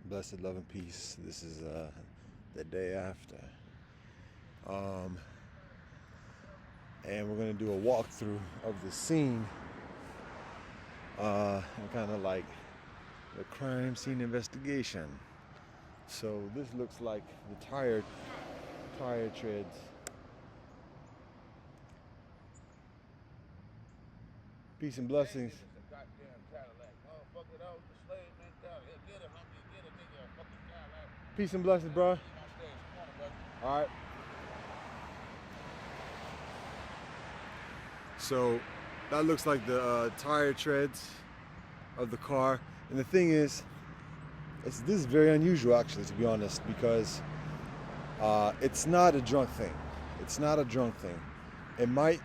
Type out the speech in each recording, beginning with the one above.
Blessed love and peace. This is the day after. Um, and we're going to do a walkthrough of the scene and kind of like the crime scene investigation. So this looks like the tire treads. Peace and blessings. Peace and blessings, bro. All right. So that looks like the tire treads of the car. And the thing is, this is very unusual actually, to be honest, because it's not a drunk thing. It's not a drunk thing. It might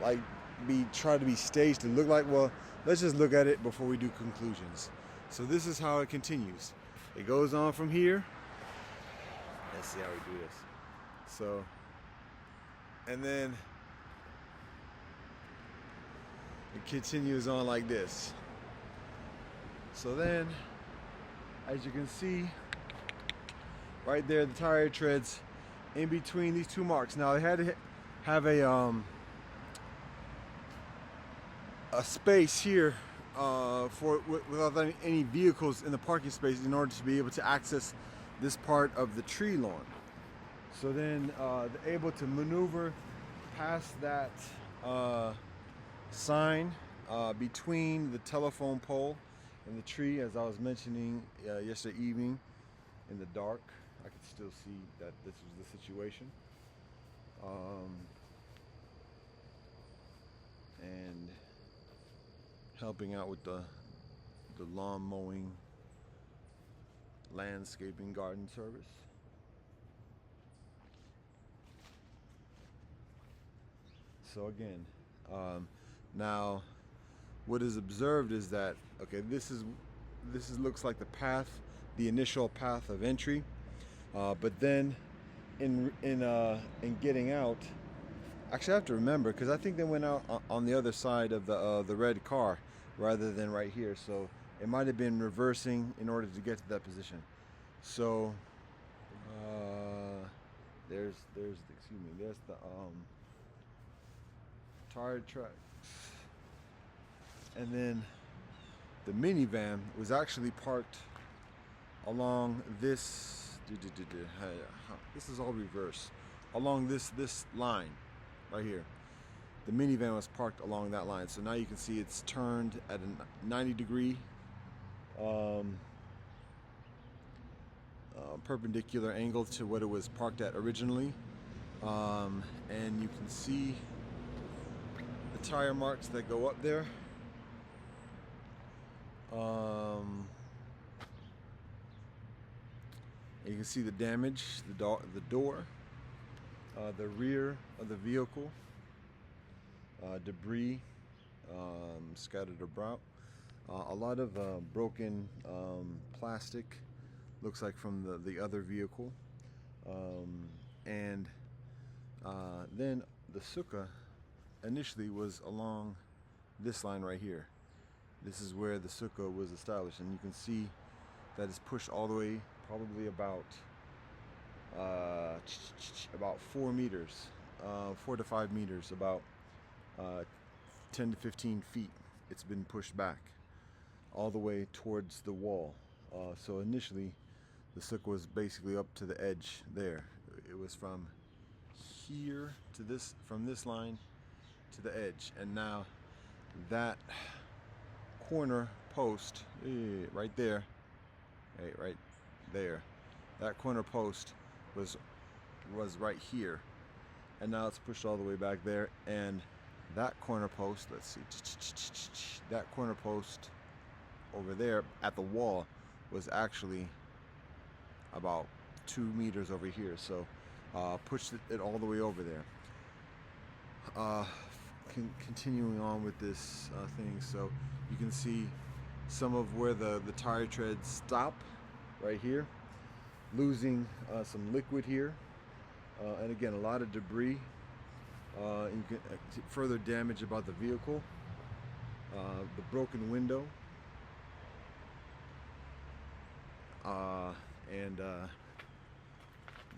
like try to be staged to look like, well, let's just look at it before we do conclusions. So this is how it continues. It goes on from here. Let's see how we do this. So, and then it continues on like this. So then, as you can see, right there, the tire treads in between these two marks. Now they had to have a space here without any vehicles in the parking space in order to be able to access this part of the tree lawn. So then they're able to maneuver past that sign between the telephone pole and the tree, as I was mentioning yesterday evening in the dark. I could still see that this was the situation. And helping out with the lawn mowing, landscaping, garden service. So again, now what is observed is that, okay, this looks like the path, the initial path of entry, but then in getting out, actually I have to remember, because I think they went out on the other side of the red car rather than right here, so it might have been reversing in order to get to that position. So there's the tire tracks, and then the minivan was actually parked along this. This is all reverse. Along this line right here. The minivan was parked along that line. So now you can see it's turned at a 90-degree perpendicular angle to what it was parked at originally. And you can see the tire marks that go up there. You can see the damage, the door, the rear of the vehicle, debris scattered about. A lot of broken plastic, looks like from the other vehicle. And then the sukkah initially was along this line right here. This is where the sukkah was established, and you can see that it's pushed all the way, probably about 4 meters, 4 to 5 meters, about 10 to 15 feet. It's been pushed back all the way towards the wall. So initially, the sukkah was basically up to the edge there. It was from here to this, from this line to the edge, and now that corner post right there, right there, that corner post was right here, and now it's pushed all the way back there. And that corner post, let's see, that corner post over there at the wall was actually about 2 meters over here, so pushed it all the way over there. Continuing on with this thing, so you can see some of where the tire treads stop right here, losing some liquid here, and again a lot of debris, and you can further damage about the vehicle, the broken window, and the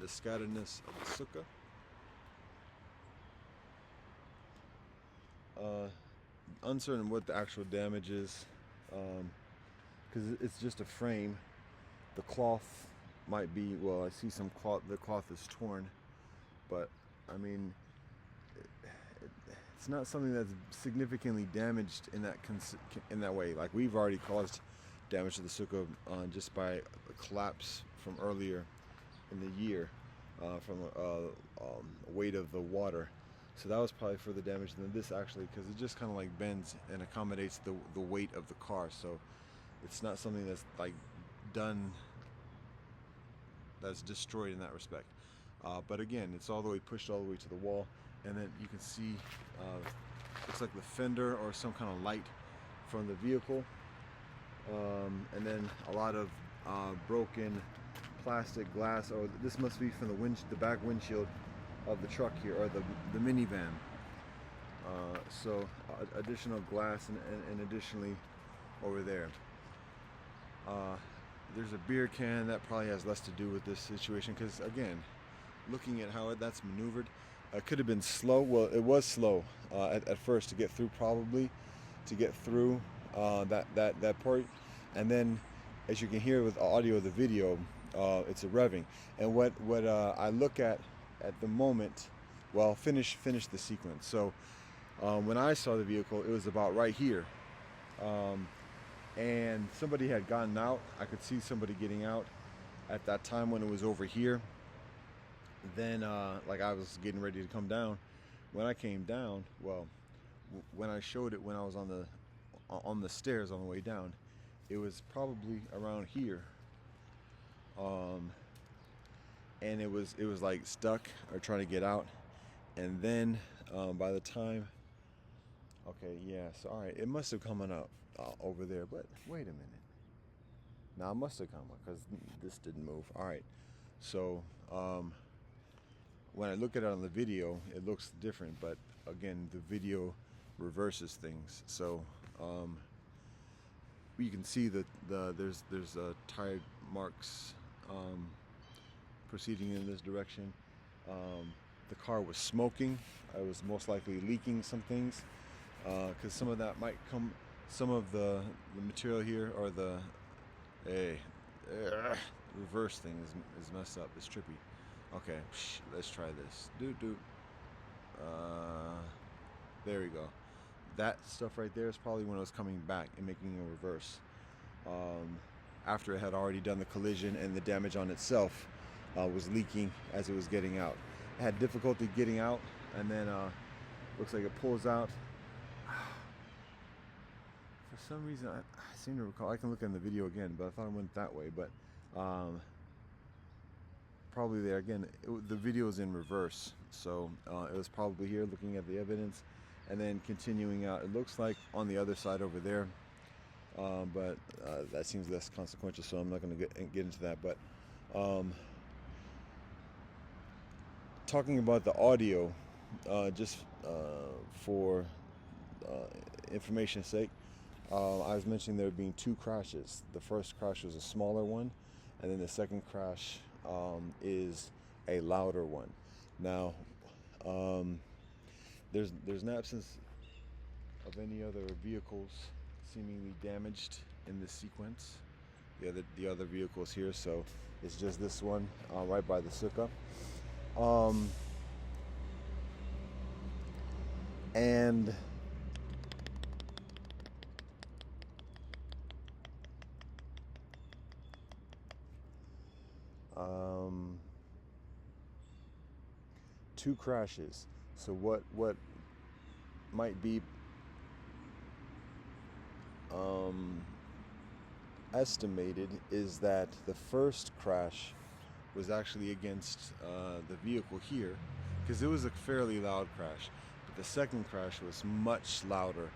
scatteredness of the sukkah. Uncertain what the actual damage is, because it's just a frame. The cloth might be, well, I see some cloth, the cloth is torn, but I mean, it's not something that's significantly damaged in that way. Like, we've already caused damage to the sukkah just by a collapse from earlier in the year, from weight of the water. So that was probably further damage than this, actually, because it just kind of like bends and accommodates the weight of the car. So it's not something that's like that's destroyed in that respect. But again, it's all the way pushed all the way to the wall, and then you can see looks like the fender or some kind of light from the vehicle, and then a lot of broken plastic glass. Or this must be from the back windshield of the truck here, or the minivan. So additional glass, and additionally over there, there's a beer can. That probably has less to do with this situation, because again, looking at how that's maneuvered, it could have been slow. Well, it was slow at first to get through, probably to get through that part, and then, as you can hear with the audio of the video, it's a revving. And what I look at the moment, well, finish the sequence. So when I saw the vehicle, it was about right here, and somebody had gotten out. I could see somebody getting out at that time when it was over here. Then like, I was getting ready to come down. When I came down, well, when I showed it, when I was on the stairs on the way down, it was probably around here, and it was like stuck or trying to get out. And then by the time, okay, yeah, so all right, it must have come up over there. But wait a minute, now it must have come up, because this didn't move. All right, so when I look at it on the video, it looks different, but again, the video reverses things. So you can see that there's tire marks proceeding in this direction. The car was smoking. I was most likely leaking some things, because some of that might come, some of the material here, or the reverse thing is messed up. It's trippy. Okay, let's try this. There we go. That stuff right there is probably when it was coming back and making a reverse, after it had already done the collision, and the damage on itself was leaking as it was getting out. It had difficulty getting out, and then looks like it pulls out. For some reason, I seem to recall, I can look in the video again, but I thought it went that way. But probably there again, the video is in reverse, so it was probably here, looking at the evidence, and then continuing out. It looks like on the other side over there, but that seems less consequential, so I'm not going to get into that. But talking about the audio, just for information's sake, I was mentioning there being two crashes. The first crash was a smaller one, and then the second crash is a louder one. Now, there's an absence of any other vehicles seemingly damaged in this sequence. The other vehicles here, so it's just this one right by the sukkah. And two crashes. So what might be estimated is that the first crash was actually against the vehicle here, because it was a fairly loud crash. But the second crash was much louder,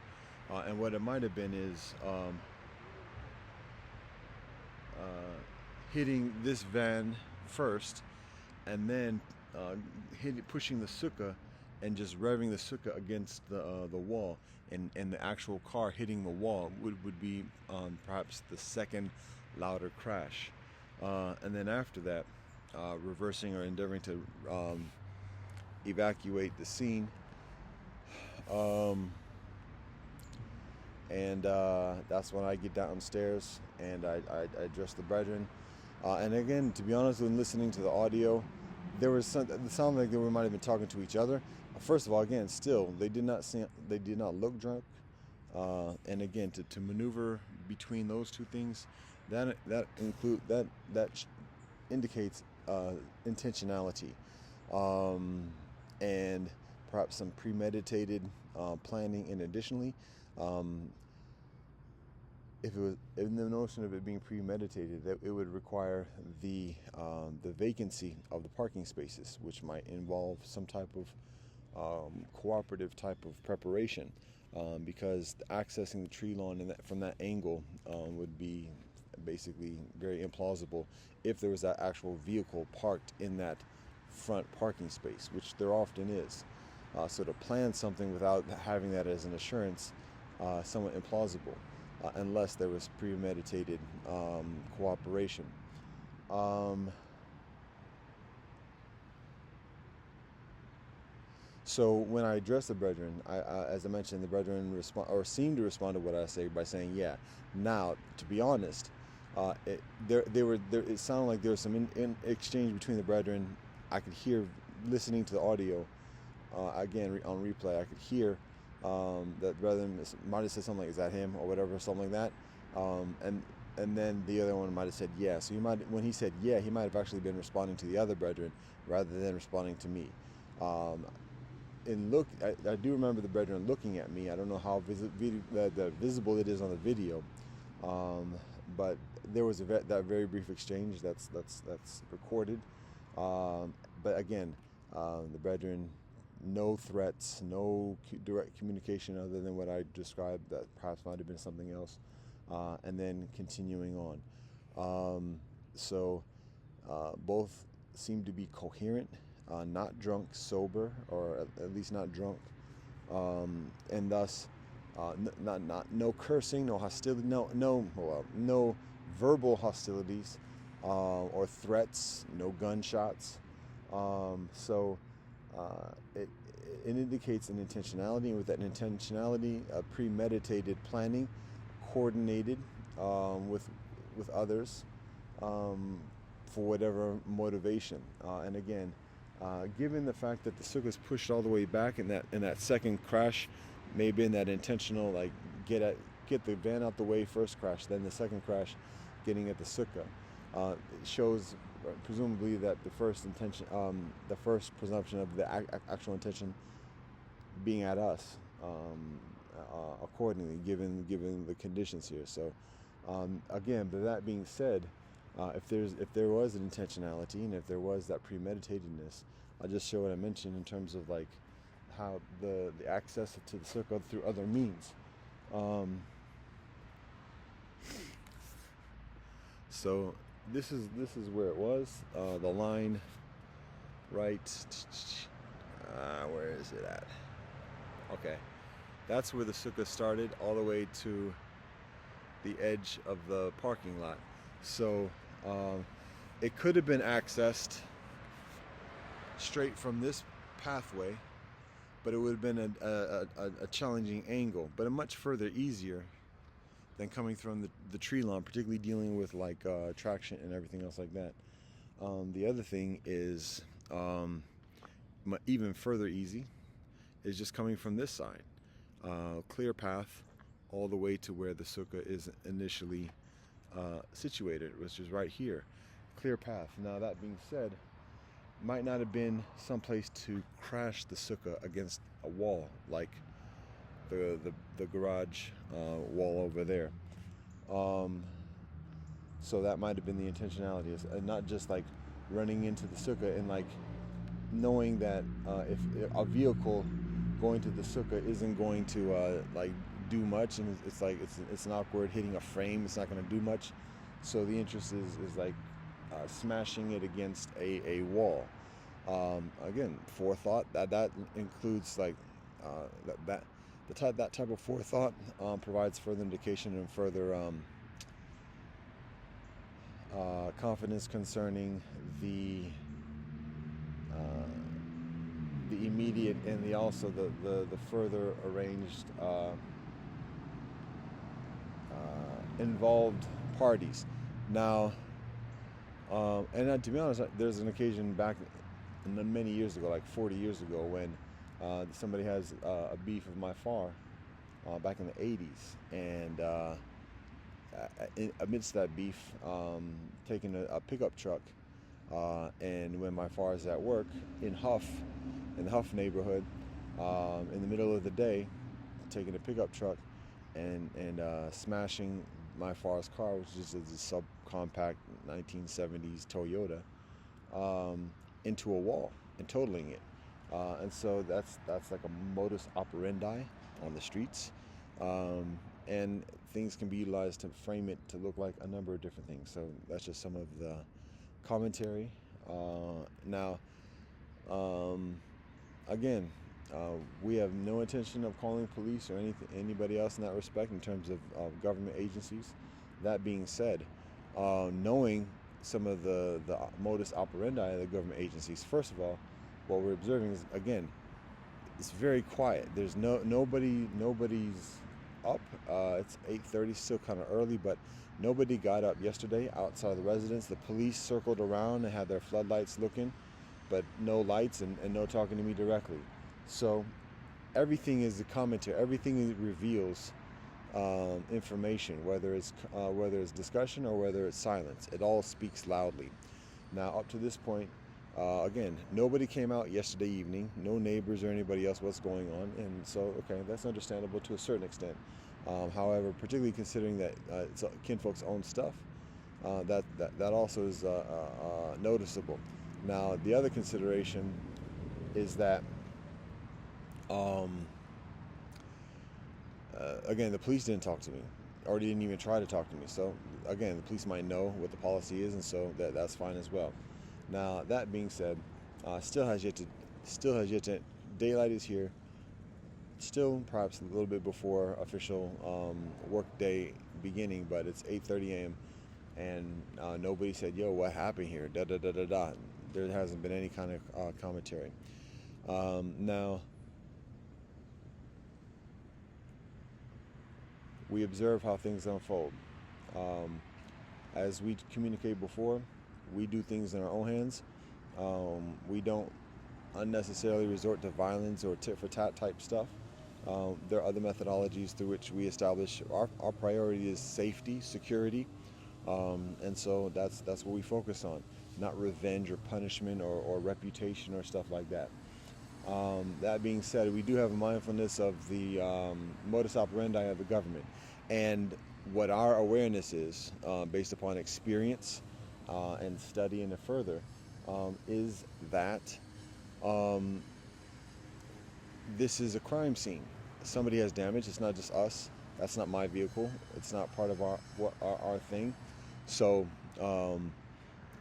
and what it might have been is hitting this van first, and then pushing the sukkah and just revving the sukkah against the wall, and the actual car hitting the wall would be perhaps the second louder crash. And then after that, reversing or endeavoring to evacuate the scene. And that's when I get downstairs and I address the brethren. And again, to be honest, when listening to the audio, there was some. It sounded like they might have been talking to each other. First of all, again, still they did not look drunk. And again, to maneuver between those two things, that indicates intentionality, and perhaps some premeditated planning. And additionally, if it was in the notion of it being premeditated, that it would require the vacancy of the parking spaces, which might involve some type of cooperative type of preparation, because accessing the tree lawn from that angle would be basically very implausible if there was that actual vehicle parked in that front parking space, which there often is. So to plan something without having that as an assurance, somewhat implausible, unless there was premeditated cooperation. So when I address the brethren, as I mentioned, the brethren seemed to respond to what I say by saying, "Yeah." Now, to be honest, it sounded like there was some in exchange between the brethren. I could hear, listening to the audio again on replay, I could hear that the brethren might have said something like, "Is that him?" or whatever, something like that. And then the other one might have said, "Yeah." So when he said, "Yeah," he might have actually been responding to the other brethren rather than responding to me. I do remember the brethren looking at me. I don't know how visible it is on the video, but there was that very brief exchange that's recorded. But again, the brethren, no threats, no direct communication other than what I described, that perhaps might have been something else, and then continuing on. So both seem to be coherent. Not drunk, sober, or at least not drunk, and thus, no cursing, no hostility, no verbal hostilities, or threats, no gunshots. So it indicates an intentionality, and with that intentionality, premeditated planning, coordinated with others, for whatever motivation, and again. Given the fact that the sukkah is pushed all the way back, and that second crash may have been that intentional, like get the van out the way first crash, then the second crash, getting at the sukkah, it shows presumably that the first presumption of the actual intention being at us, accordingly, given the conditions here. So again, but that being said, if there was an intentionality, and if there was that premeditatedness, I'll just show what I mentioned in terms of like how the access to the sukkah through other means. So this is where it was. The line, right? Where is it at? Okay, that's where the sukkah started, all the way to the edge of the parking lot. So it could have been accessed straight from this pathway, but it would have been a challenging angle, but a much further easier than coming from the tree lawn, particularly dealing with like traction and everything else like that. The other thing is even further easy is just coming from this side, clear path all the way to where the sukkah is initially situated, which is right here. Clear path. Now, that being said, might not have been someplace to crash the sukkah against a wall like the garage wall over there. So that might have been the intentionality, and not just like running into the sukkah and like knowing that if a vehicle going to the sukkah isn't going to like do much, and it's like it's an awkward hitting a frame, it's not going to do much. So the interest is like smashing it against a wall. Again, forethought, that includes like that type of forethought provides further indication and further confidence concerning uh, the immediate and the also the further arranged involved parties. Now, to be honest, there's an occasion back many years ago, like 40 years ago, when somebody has a beef of my far back in the 80s, and amidst that beef, taking a pickup truck, and when my far is at work in the Huff neighborhood, in the middle of the day, taking a pickup truck and smashing my far's car, which is a subcompact 1970s Toyota, into a wall and totaling it. And so that's like a modus operandi on the streets. And things can be utilized to frame it to look like a number of different things. So that's just some of the commentary. Now, again, we have no intention of calling police or anybody else in that respect in terms of government agencies. That being said, knowing some of the modus operandi of the government agencies, first of all, what we're observing is, again, it's very quiet. There's nobody's up. It's 8:30, still kind of early, but nobody got up yesterday outside of the residence. The police circled around and had their floodlights looking, but no lights and no talking to me directly. So everything is a commentary. Everything reveals information, whether it's discussion or whether it's silence. It all speaks loudly. Now, up to this point, again, nobody came out yesterday evening. No neighbors or anybody else. What's going on? And so, okay, that's understandable to a certain extent. However, particularly considering that it's kinfolk's own stuff, that also is noticeable. Now, the other consideration is that, again, the police didn't talk to me, or didn't even try to talk to me. So, again, the police might know what the policy is, and so that's fine as well. Now, that being said, still has yet to. Daylight is here. Still, perhaps a little bit before official work day beginning, but it's 8:30 a.m. and nobody said, "Yo, what happened here?" Da da da da da. There hasn't been any kind of commentary. Now, we observe how things unfold. As we communicated before, we do things in our own hands. We don't unnecessarily resort to violence or tit for tat type stuff. There are other methodologies through which we establish our priority is safety, security, and so that's what we focus on, not revenge or punishment or reputation or stuff like that. That being said, we do have a mindfulness of the modus operandi of the government, and what our awareness is, based upon experience and study and further, is that this is a crime scene. Somebody has damage. It's not just us. That's not my vehicle. It's not part of our thing. So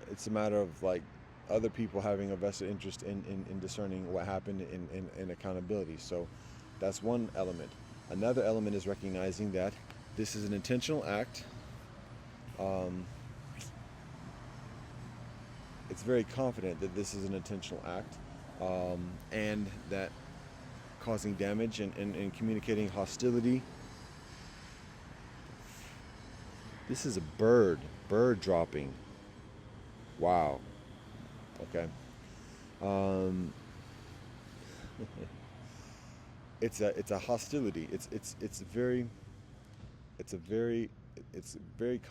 it's a matter of like other people having a vested interest in discerning what happened in accountability. So that's one element. Another element is recognizing that this is an intentional act. It's very confident that this is an intentional act, and that causing damage and communicating hostility. This is a bird dropping. Wow. Okay. It's a hostility. It's very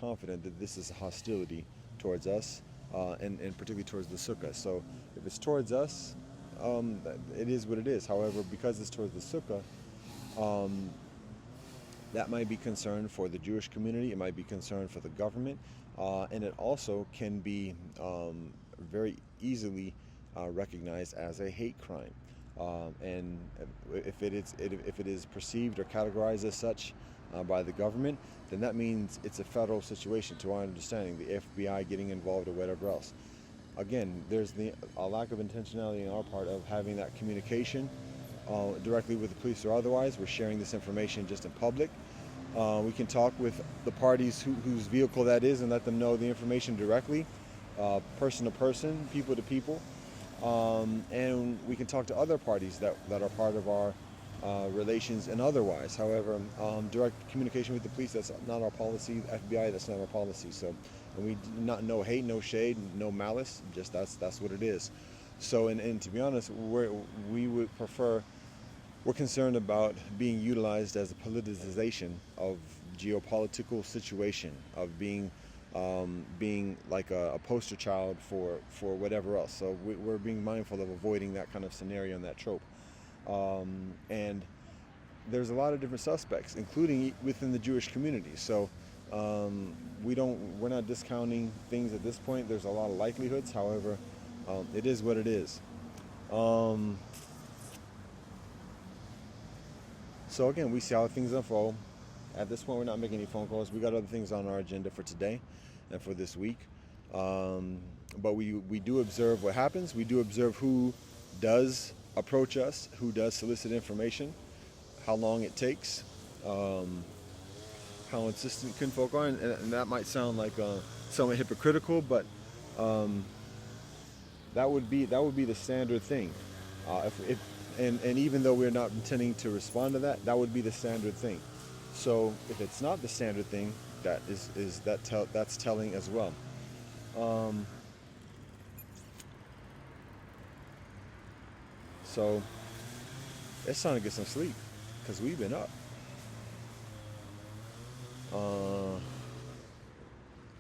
confident that this is a hostility towards us, and particularly towards the sukkah. So if it's towards us, it is what it is. However, because it's towards the sukkah, that might be concern for the Jewish community. It might be concern for the government, and it also can be very easily recognized as a hate crime. And if it is perceived or categorized as such by the government, then that means it's a federal situation, to our understanding, the FBI getting involved or whatever else. Again, there's a lack of intentionality on our part of having that communication directly with the police or otherwise. We're sharing this information just in public. We can talk with the parties whose vehicle that is and let them know the information directly, person to person, people to people. And we can talk to other parties that are part of our relations and otherwise. However, direct communication with the police, that's not our policy. FBI, that's not our policy. So, and we do not, no hate, no shade, no malice, just that's what it is. So, and to be honest, we would prefer, we're concerned about being utilized as a politicization of geopolitical situation, of being like a poster child for whatever else. So we're being mindful of avoiding that kind of scenario and that trope. And there's a lot of different suspects, including within the Jewish community. So we're not discounting things at this point. There's a lot of likelihoods. However, it is what it is. So again, we see how things unfold. At this point, we're not making any phone calls. We got other things on our agenda for today and for this week. But we do observe what happens. We do observe who does approach us, who does solicit information, how long it takes, how insistent kinfolk are. And that might sound like somewhat hypocritical, but that would be the standard thing. And even though we're not intending to respond to that, that would be the standard thing. So if it's not the standard thing, that's telling as well. So it's time to get some sleep because we've been up.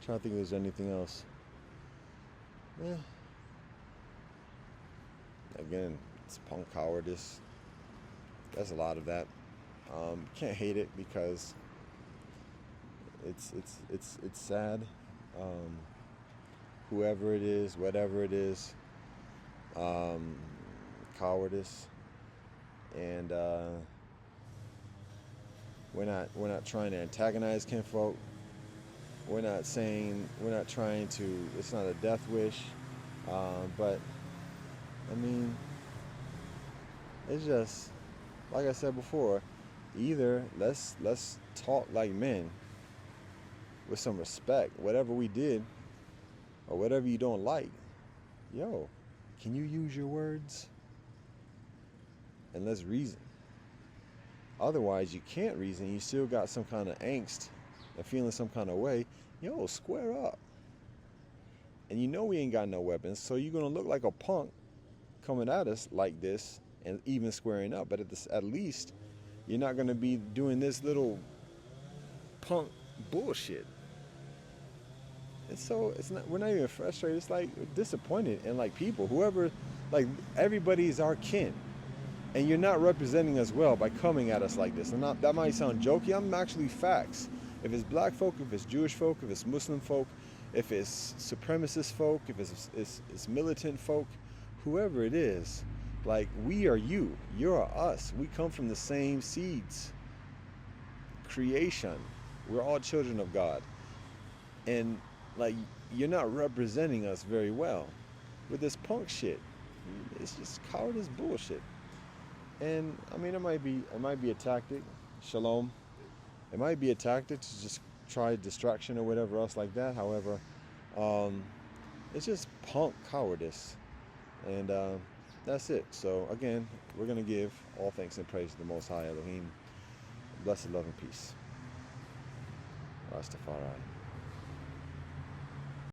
Trying to think if there's anything else. Again, it's punk cowardice. There's a lot of that. Can't hate it because it's sad. Whoever it is, whatever it is, cowardice, and we're not trying to antagonize kinfolk. We're not trying to. It's not a death wish, but I mean, it's just like I said before. Either let's talk like men with some respect. Whatever we did, or whatever you don't like, yo, can you use your words? And let's reason. Otherwise, you can't reason. You still got some kind of angst and feeling some kind of way. Yo, square up. And you know we ain't got no weapons, so you're gonna look like a punk coming at us like this and even squaring up. But at least you're not gonna be doing this little punk bullshit. And so we're not even frustrated. It's like we're disappointed and like people, whoever, like everybody's our kin. And you're not representing us well by coming at us like this. And that might sound jokey. I'm actually facts. If it's black folk, if it's Jewish folk, if it's Muslim folk, if it's supremacist folk, if it's militant folk, whoever it is, like we are you, you're us. We come from the same seeds. Creation. We're all children of God. And like you're not representing us very well with this punk shit. It's just cowardice bullshit. And I mean, it might be a tactic, shalom. It might be a tactic to just try distraction or whatever else like that. However, it's just punk cowardice, and that's it. So again, we're gonna give all thanks and praise to the Most High Elohim. Blessed love and peace. Rastafari.